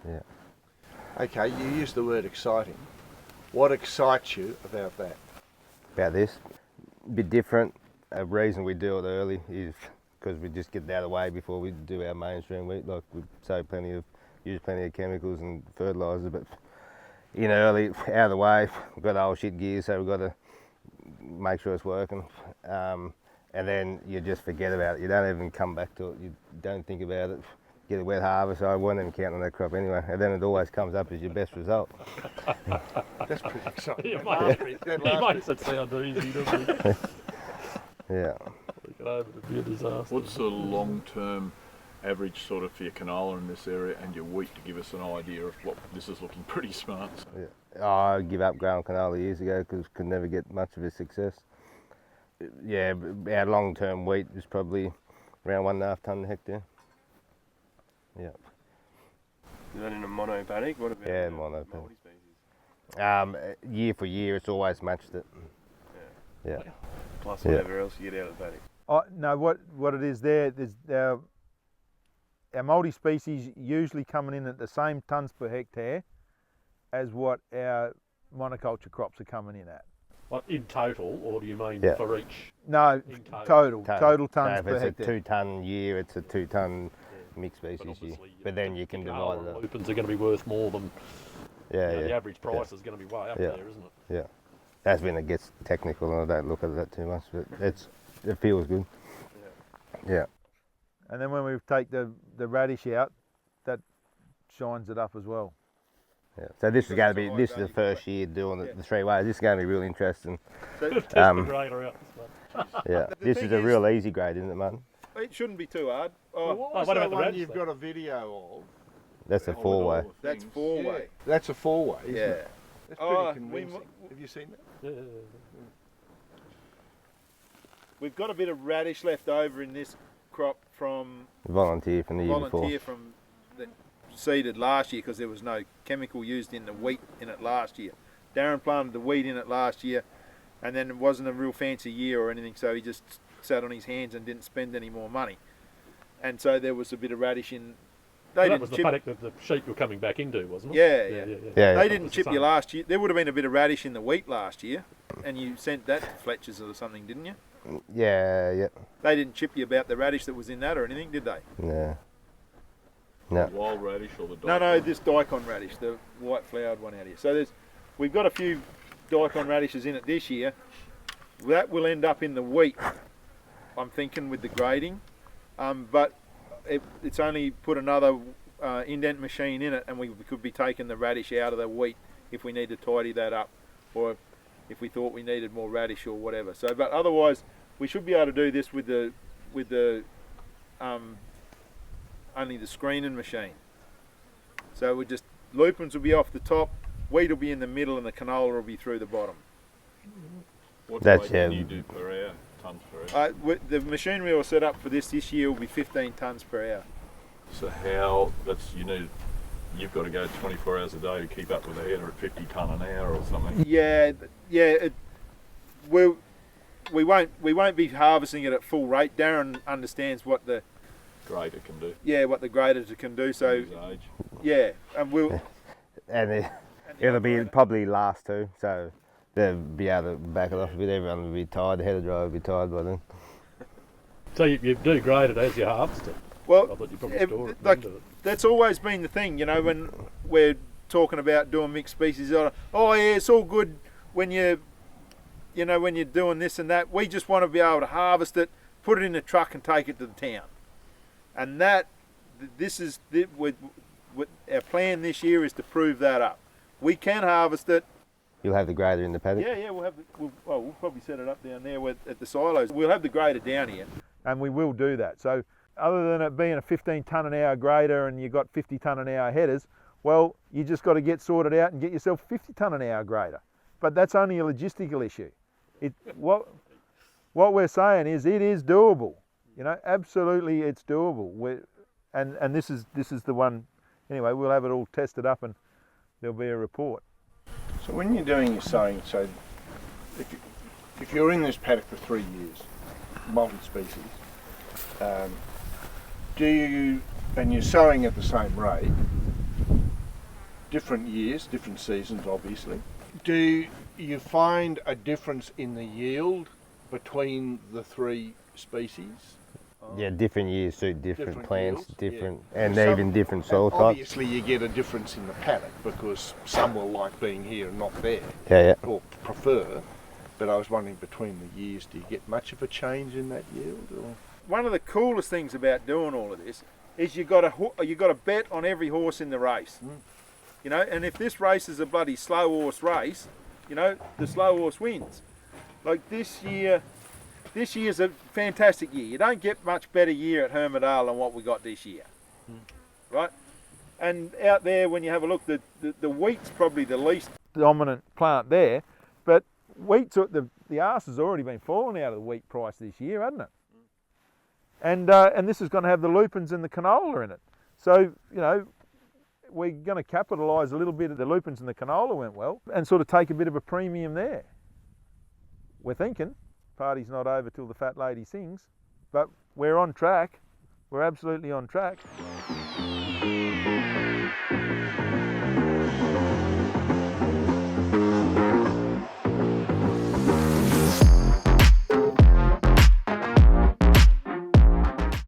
Yeah. Okay, you used the word exciting. What excites you about that? About this, a bit different. A reason we do it early is because we just get it out of the way before we do our mainstream wheat. Like we use plenty of chemicals and fertilisers, but early, out of the way. We've got old shit gear, so we've got to make sure it's working. And then you just forget about it. You don't even come back to it. You don't think about it. Get a wet harvest. I wasn't even counting on that crop anyway. And then it always comes up as your best result. That's pretty exciting. He makes it sound easy, doesn't he? Yeah. We get over to be a disaster. What's the long-term average sort of for your canola in this area and your wheat to give us an idea of what this is looking pretty smart? Yeah. I gave up growing canola years ago because could never get much of a success. Yeah, our long-term wheat is probably around 1.5 tonne a hectare. Yeah. Is that in a mono paddock? What about mono paddock. multi-species? Year for year, it's always matched it. Yeah. Plus whatever else you get out of the paddock. No, what it is there's our multi-species usually coming in at the same tonnes per hectare as what our monoculture crops are coming in at. Like in total, or do you mean for each? No, In total tonnes So if per it's hectare. a 2 tonne year, it's a 2 tonne mixed species year. obviously, But then you can divide it up. Lupins are going to be worth more than the average price is going to be way up there, isn't it? Yeah. That's when it gets technical and I don't look at that too much, but it feels good. Yeah. And then when we take the radish out, that shines it up as well. Yeah. So this is the first year doing it the 3 ways. This is going to be really interesting. Test the grader out this way. Yeah. This is a real easy grade, isn't it, Martin? It shouldn't be too hard. What was what that about the one radish you've then? got a video of? That's a 4-way. That's 4-way. That's a 4-way, isn't Yeah. it? That's pretty convincing. Have you seen that? Yeah. We've got a bit of radish left over in this crop from Volunteer from the year before. from the seeded last year because there was no chemical used in the wheat in it last year. Darren planted the wheat in it last year and then it wasn't a real fancy year or anything, so he just sat on his hands and didn't spend any more money. And so there was a bit of radish in. That was the paddock that the sheep were coming back into, wasn't it? Yeah. They didn't chip you last year. There would have been a bit of radish in the wheat last year, and you sent that to Fletcher's or something, didn't you? Yeah. They didn't chip you about the radish that was in that or anything, did they? No. The wild radish or the No, this daikon radish, the white flowered one out here. So we've got a few daikon radishes in it this year. That will end up in the wheat, I'm thinking, with the grading. But it's only put another indent machine in it and we could be taking the radish out of the wheat if we need to tidy that up or if we thought we needed more radish or whatever. So, but otherwise we should be able to do this with the only the screening machine. So we just, lupins will be off the top, wheat will be in the middle and the canola will be through the bottom. What That's weight can you do per hour? Tonnes per hour? The machinery all set up for this year will be 15 tonnes per hour. So you've got to go 24 hours a day to keep up with the header at 50 tonne an hour or something. We won't be harvesting it at full rate. Darren understands what the Grader can do. Yeah, what the grader can do. So His age. yeah, and we'll And it'll be probably last 2, so they'll be able to back it off a bit. Everyone will be tired. The header driver will be tired by then. So you do grade it as you harvest it. well, I thought you probably store it like, into it. that's always been the thing, you know, when we're talking about doing mixed species. Oh yeah, it's all good when you're doing this and that. We just want to be able to harvest it, put it in the truck, and take it to the town. And our plan this year is to prove that up. We can harvest it. You'll have the grader in the paddock? Yeah, we'll probably set it up down there at the silos. We'll have the grader down here. And we will do that. So other than it being a 15 tonne an hour grader and you've got 50 tonne an hour headers, well, you just got to get sorted out and get yourself 50 tonne an hour grader. But that's only a logistical issue. What we're saying is it is doable. You know, absolutely it's doable. And this is the one. Anyway, we'll have it all tested up and there'll be a report. So when you're doing your sowing, so if you're in this paddock for 3 years, multi-species, and you're sowing at the same rate, different years, different seasons, obviously. Do you find a difference in the yield between the three species? Yeah, different years suit different plants, yields, different, yeah. and Some- even different soil and types. Obviously, you get a difference in the paddock because some will like being here and not there, Yeah, or prefer. But I was wondering, between the years, do you get much of a change in that yield? Or? One of the coolest things about doing all of this is you got a bet on every horse in the race. You know, and if this race is a bloody slow horse race, you know, the slow horse wins. Like this year's a fantastic year. You don't get much better year at Hermidale than what we got this year, right? And out there, when you have a look, the wheat's probably the least dominant plant there, but wheat's the arse has already been falling out of the wheat price this year, hasn't it? And this is going to have the lupins and the canola in it. So, you know, we're going to capitalise a little bit of the lupins and the canola went well and sort of take a bit of a premium there. We're thinking, party's not over till the fat lady sings, but we're on track. We're absolutely on track.